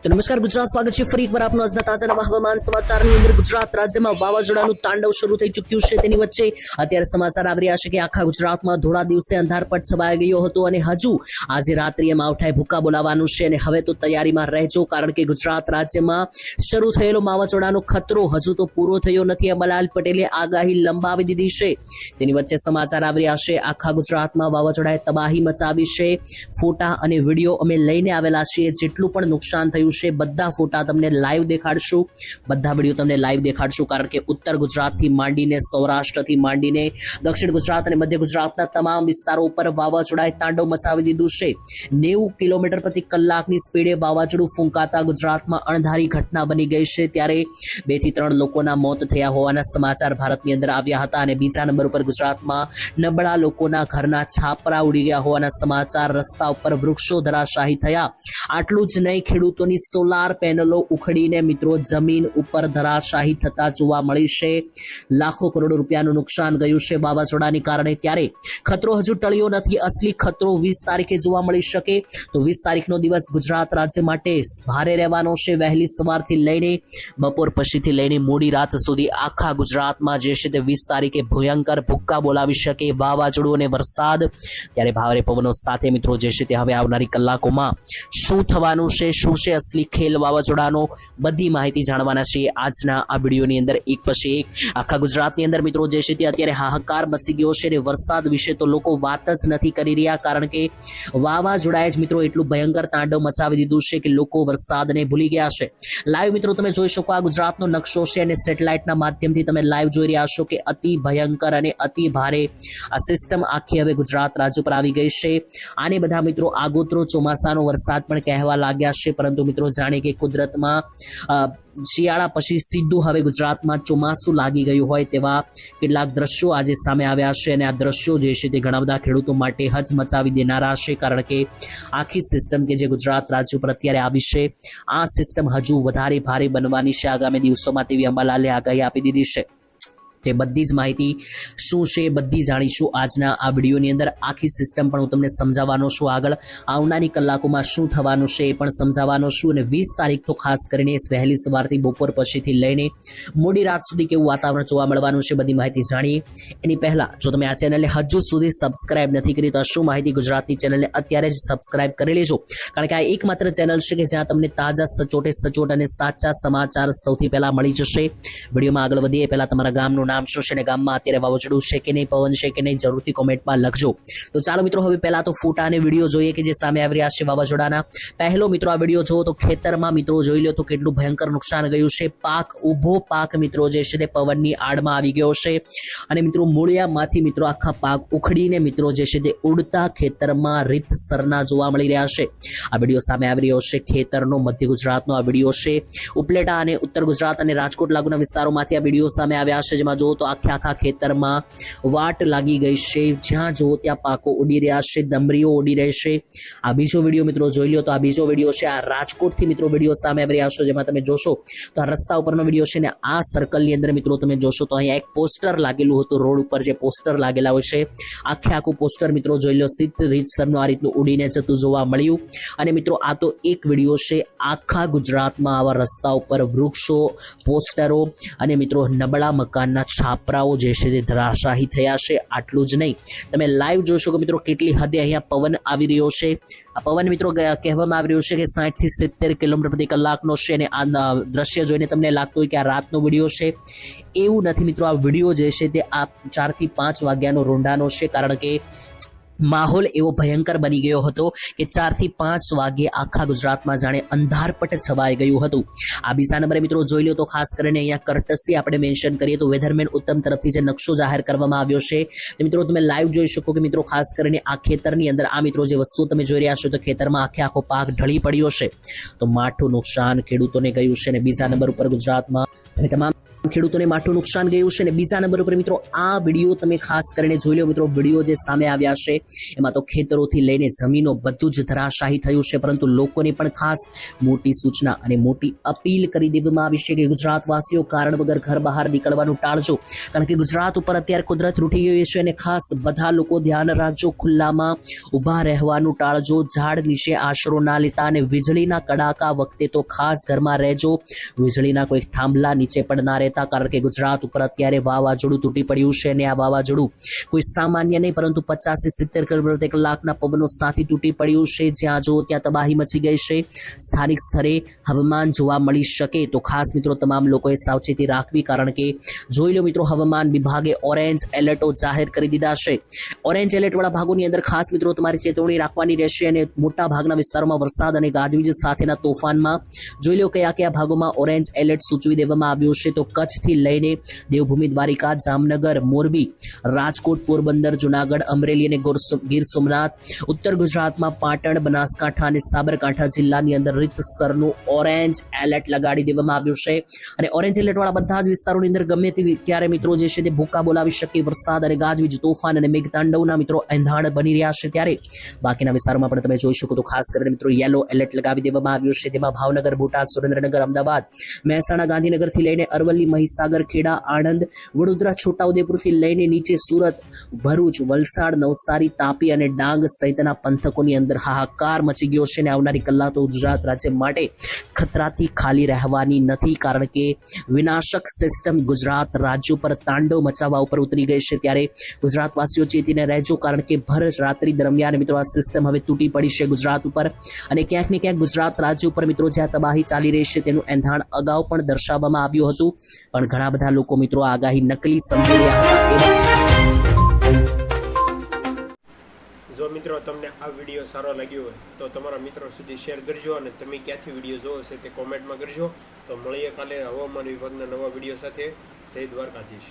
તો નમસ્કાર ગુજરાત, સ્વાગત છે ફરી એકવાર આપનું આજના તાજા નવા હવામાન સમાચારની અંદર। ગુજરાત રાજ્યમાં વાવાઝોડાનું તાંડવ શરૂ થઈ ચૂક્યું છે। તેની વચ્ચે અત્યારે સમાચાર આવી રહ્યા છે કે આખા ગુજરાતમાં ધોળા દિવસે અંધારપટ છવાઈ ગયો હતો અને હજુ આજે રાત્રિએ માવઠાએ ભૂકા બોલાવવાનું છે અને હવે તો તૈયારીમાં રહેજો, કારણ કે ગુજરાત રાજ્યમાં શરૂ થયેલો વાવાઝોડાનો ખતરો હજુ તો પૂરો થયો નથી। અંબાલાલ પટેલે આગાહી લંબાવી દીધી છે। તેની વચ્ચે સમાચાર આવી રહ્યા છે આખા ગુજરાતમાં વાવાઝોડાએ તબાહી મચાવી છે। ફોટા અને વિડીયો અમે લઈને આવેલા છીએ। જેટલું પણ નુકસાન થયું છે બધા ફોટા તમને લાઈવ દેખાડશું, બધા વિડીયો તમને લાઈવ દેખાડશું, કારણ કે ઉત્તર ગુજરાતથી માંડીને સૌરાષ્ટ્રથી માંડીને દક્ષિણ ગુજરાત અને મધ્ય ગુજરાતના તમામ વિસ્તારો ઉપર વાવાઝોડાએ તાંડવ મચાવી દીધું છે। 90 કિલોમીટર પ્રતિ કલાકની સ્પીડે વાવાઝોડું ફૂંકાતા ગુજરાતમાં અણધારી ઘટના બની ગઈ છે। ત્યારે 2 થી 3 લોકોના મોત થયા હોવાના સમાચાર ભારતની અંદર આવ્યા હતા અને બીજા નંબર ઉપર ગુજરાતમાં નબળા લોકોના ઘરના છાપરા ઉડી ગયા હોવાના સમાચાર, રસ્તા ઉપર વૃક્ષો ધરાશાયી થયા। આટલું જ નહીં, ખેડૂતોની સોલાર પેનલો ઉખડીને મિત્રો જમીન ઉપર ધરાશાયી થતા જોવા મળી છે। લાખો કરોડો રૂપિયાનું નુકસાન ગયું છે વાવાઝોડાને કારણે। ત્યારે ખતરો હજુ ટળ્યો નથી। અસલી ખતરો 20 તારીખે જોવા મળી શકે। તો 20 તારીખનો દિવસ ગુજરાત રાજ્ય માટે ભારે રહેવાનો છે। વહેલી સવારથી લઈને બપોર પછીથી લઈને મોડી રાત સુધી આખા ગુજરાતમાં જે છે તે 20 તારીખે ભયંકર ભૂક્કા બોલાવી શકે વાવાઝોડું અને વરસાદ। ત્યારે ભારે પવનો સાથે મિત્રો જે છે તે હવે આવનારી કલાકોમાં શું થવાનું છે, શું છે અસલી ખેલ વાવાઝોડાનો, બધી માહિતી જાણવાના છે આજના આ વિડીયોની અંદર। એક પછી એક આખા ગુજરાતની અંદર મિત્રો જે છે તે અત્યારે હાહાકાર મચી ગયો છે અને વરસાદ વિશે તો લોકો વાત જ નથી કરી રહ્યા, કારણ કે વાવાઝોડાએ જ મિત્રો એટલું ભયંકર તાંડવ મચાવી દીધું છે કે લોકો વરસાદને ભૂલી ગયા છે। લાઈવ મિત્રો તમે જોઈ શકો આ ગુજરાતનો નકશો છે અને સેટેલાઇટના માધ્યમથી તમે લાઈવ જોઈ રહ્યા છો કે અતિ ભયંકર અને અતિ ભારે આ સિસ્ટમ આખી હવે ગુજરાત રાજ્ય પર આવી ગઈ છે। આને બધા મિત્રો આગોતરો ચોમાસાનો વરસાદ પણ કહેવા લાગ્યા છે, પરંતુ મિત્રો જાણે કે કુદરતમાં શિયાળા પછી સીધું હવે ગુજરાતમાં ચોમાસું લાગી ગયું હોય તેવા કેટલાક દ્રશ્યો આજે સામે આવ્યા છે અને આ દ્રશ્યો જે છે તે ઘણા બધા ખેડૂતો માટે હચમચાવી દેનારા છે, કારણ કે આખી સિસ્ટમ કે જે ગુજરાત રાજ્ય પર અત્યારે આવી છે આ સિસ્ટમ હજુ વધારે ભારે બનવાની છે આગામી દિવસોમાં, તેવી અંબાલાલે આગાહી આપી દીધી છે। તે બધી જ માહિતી શું છે બધી જાણીશું આજના આ વિડીયોની અંદર। આખી સિસ્ટમ પણ હું તમને સમજાવવાનો છું, આગળ આવનારી કલાકોમાં શું થવાનું છે એ પણ સમજાવવાનો છું। અને 20 તારીખ તો ખાસ કરીને વહેલી સવારથી બપોર પછીથી લઈને મોડી રાત સુધી કેવું વાતાવરણ જોવા મળવાનું છે બધી માહિતી જાણીએ એની પહેલાં જો તમે આ ચેનલને હજુ સુધી સબસ્ક્રાઇબ નથી કરી તો શું માહિતી ગુજરાતની ચેનલને અત્યારે જ સબસ્ક્રાઇબ કરી લેજો, કારણ કે આ એકમાત્ર ચેનલ છે કે જ્યાં તમને તાજા સચોટ અને સાચા સમાચાર સૌથી પહેલા મળી જશે। વિડીયોમાં આગળ વધીએ પહેલા તમારા ગામનું નામ શું છે અને ગામમાં અત્યારે વાવાઝોડું છે કે નહીં, પવન છે કે નહીં, જરૂરથી કોમેન્ટમાં લખજો। તો ચાલો મિત્રો હવે પહેલા તો ફોટા અને વિડીયો જોઈએ કે જે સામે આવી રહ્યા છે વાવાઝોડાના। પહેલો મિત્રો આ વિડીયો જુઓ તો ખેતરમાં મિત્રો જોઈ લો તો કેટલું ભયંકર નુકસાન ગયું છે। ઊભો પાક મિત્રો જે છે તે પવનની આડમાં આવી ગયો છે અને મિત્રો મૂળિયામાંથી મિત્રો આખા પાક ઉખડીને મિત્રો જે છે તે ઉડતા ખેતરમાં રીતસરના જોવા મળી રહ્યા છે। આ વિડીયો સામે આવી રહ્યો છે ખેતરનો, મધ્ય ગુજરાતનો આ વિડીયો છે। ઉપલેટા અને ઉત્તર ગુજરાત અને રાજકોટ લાગુના વિસ્તારોમાંથી આ વિડીયો સામે આવ્યા છે, જેમાં જુઓ તો આખા ખેતરમાં વાટ લાગી ગઈ છે। જ્યાં જુઓ ત્યાં પાકો ઉડી રહ્યા છે, ડમરીઓ ઉડી રહી છે। આ બીજો વિડીયો મિત્રો જોઈ લો તો આ બીજો વિડીયો છે, આ રાજકોટથી મિત્રો વિડીયો સામે આવી રહ્યા છે, જેમાં તમે જોશો તો આ રસ્તા ઉપરનો વિડીયો છે ને આ સર્કલની અંદર મિત્રો તમે જોશો તો અહીંયા એક પોસ્ટર લાગેલું હતું, રોડ ઉપર જે પોસ્ટર લાગેલા હોય છે આખું પોસ્ટર મિત્રો જોઈ લો સીધ રીતસરનું આ રીતનું ઉડીને જતું જોવા મળ્યું। અને મિત્રો આ તો એક વિડીયો છે, આખા ગુજરાતમાં આવા રસ્તા ઉપર વૃક્ષો, પોસ્ટરો અને મિત્રો નબળા મકાનના છાપરાઓ જે છે તે ધરાશાયી થયા છે। આટલું જ નહીં, તમે લાઈવ જોશો કે મિત્રો કેટલી હદે અહીંયા પવન આવી રહ્યો છે। આ પવન મિત્રો કહેવામાં આવી રહ્યો છે કે 60 થી 70 કિલોમીટર પ્રતિ કલાકનો છે અને આ દ્રશ્ય જોઈને તમને લાગતું હોય કે આ રાતનો વિડીયો છે, એવું નથી મિત્રો। આ વિડીયો જે છે તે આ 4 થી 5 વાગ્યાનો રોંડાનો છે, કારણ કે માહોલ એવો ભયંકર બની ગયો હતો કે 4 થી 5 વાગે આખા ગુજરાતમાં જાણે અંધારપટ છવાઈ ગયું હતું। આ બીજા નંબરે મિત્રો જોઈ લો તો ખાસ કરીને અહીંયા કર્ટસી આપણે મેન્શન કરીએ તો વેધરમેન ઉત્તમ તરફથી જે નકશો જાહેર કરવામાં આવ્યો છે તો મિત્રો તમે લાઈવ જોઈ શકો કે મિત્રો ખાસ કરીને આ ખેતરની અંદર આ મિત્રો જે વસ્તુ તમે જોઈ રહ્યા છો તો ખેતરમાં આખો પાક ઢળી પડ્યો છે, તો માઠું નુકસાન ખેડૂતોને ગયું છે। અને બીજા નંબર ઉપર ગુજરાતમાં અને તમામ ખેડૂતોને માઠું નુકસાન ગયું છે. અને બીજા નંબર ઉપર મિત્રો આ વિડીયો તમે ખાસ કરીને જોઈ લો મિત્રો. વિડીયો જે સામે આવ્યા છે એમાં તો ખેતરોથી લઈને જમીનો બધું જ ધરાશાયી થયું છે, પરંતુ લોકોને પણ ખાસ મોટી સૂચના અને મોટી અપીલ કરી દેવામાં આવી છે કે ગુજરાતવાસીઓ કારણ વગર ઘર બહાર નીકળવાનું ટાળજો, કારણ કે ગુજરાત ઉપર અત્યારે કુદરત રૂઠી ગઈ છે. અને ખાસ બધા લોકો ધ્યાન રાખજો, ખુલ્લામાં ઊભા રહેવાનું ટાળજો, ઝાડ નીચે આશરો ના લેતા અને વીજળીના કડાકા વખતે તો ખાસ ઘરમાં રહેજો. વીજળીના કોઈ થાંભલા નીચે પણ ના રહેતા, કારણ કે ગુજરાત ઉપર અત્યારે વાવાઝોડું તૂટી પડ્યું છે. અને આ વાવાઝોડું કોઈ સામાન્ય નહીં, પરંતુ 50-70 કિલોમીટર કલાકના પવનો સાથે તૂટી પડ્યું છે. જ્યાં જો ત્યાં તબાહી મચી ગઈ છે. સ્થાનિક સ્તરે હવામાન જોવા મળી શકે તો ખાસ મિત્રો તમામ લોકોએ સાવચેતી રાખવી, કારણ કે જોઈ લો મિત્રો હવામાન વિભાગે ઓરેન્જ એલર્ટો જાહેર કરી દીધા છે. ઓરેન્જ એલર્ટ વાળા ભાગોની અંદર ખાસ મિત્રો તમારી ચેતવણી રાખવાની રહેશે. અને મોટા ભાગના વિસ્તારોમાં વરસાદ અને ગાજવીજ સાથેના તોફાનમાં જોઈ લો કયા કયા ભાગોમાં ઓરેન્જ એલર્ટ સૂચવી દેવામાં આવ્યું છે. તો કચ્છથી લઈને દેવભૂમિ દ્વારિકા, જામનગર, મોરબી, રાજકોટ, પોરબંદર, જુનાગઢ, અમરેલી અને ગીર સોમનાથ, ઉત્તર ગુજરાતમાં પાટણ, બનાસકાંઠા અને સાબરકાંઠા જિલ્લાની અંદર રીતસરનું ઓરેન્જ એલર્ટ લગાડી દેવામાં આવ્યું છે. અને ઓરેન્જ એલર્ટ વાળા બધા જ વિસ્તારોની અંદર ગમે તેવી ત્યારે મિત્રો જે છે તે ભૂકા બોલાવી શકે, વરસાદ અને ગાજવીજ, તોફાન અને મેઘતાંડવના મિત્રો એંધાણ બની રહ્યા છે. ત્યારે બાકીના વિસ્તારોમાં પણ તમે જોઈ શકો તો ખાસ કરીને મિત્રો યેલો એલર્ટ લગાવી દેવામાં આવ્યું છે. જેમાં ભાવનગર, બોટાદ, સુરેન્દ્રનગર, અમદાવાદ, મહેસાણા, ગાંધીનગરથી લઈને અરવલ્લી, મહીસાગર, ખેડા, આણંદ, વડોદરા, છોટાઉદેપુરથી લઈને નીચે સુરત, ભરૂચ, વલસાડ, નવસારી, તાપી અને ડાંગ સહિતના પંથકોની અંદર હાહાકાર મચી ગયો છે. અને આવનારી કલાકો ગુજરાત રાજ્ય માટે ખતરાથી ખાલી રહેવાની નથી, કારણ કે વિનાશક સિસ્ટમ ગુજરાત રાજ્ય પર તાંડવ મચાવવા ઉપર ઉતરી ગઈ છે. ત્યારે ગુજરાતવાસીઓ ચેતીને રહેજો, કારણ કે ભર રાત્રિ દરમિયાન મિત્રો આ સિસ્ટમ હવે તૂટી પડી છે ગુજરાત ઉપર. અને ક્યાંક ને ક્યાંક ગુજરાત રાજ્ય ઉપર મિત્રો જ્યાં તબાહી ચાલી રહી છે તેનું એંધાણ અગાઉ પણ દર્શાવવામાં આવ્યું હતું, પણ ઘણા બધા લોકો મિત્રો આગાહી નકલી સમજી રહ્યા હતા. જો મિત્રો તમને આ વિડીયો સારો લાગ્યો હોય તો તમારા મિત્રો સુધી શેર કરજો, અને તમે ક્યાંથી વિડીયો જોવો છે તે કોમેન્ટમાં કરજો. તો મળીએ કાલે હવામાન વિભાગના નવા વિડીયો સાથે. જય દ્વારકાધીશ.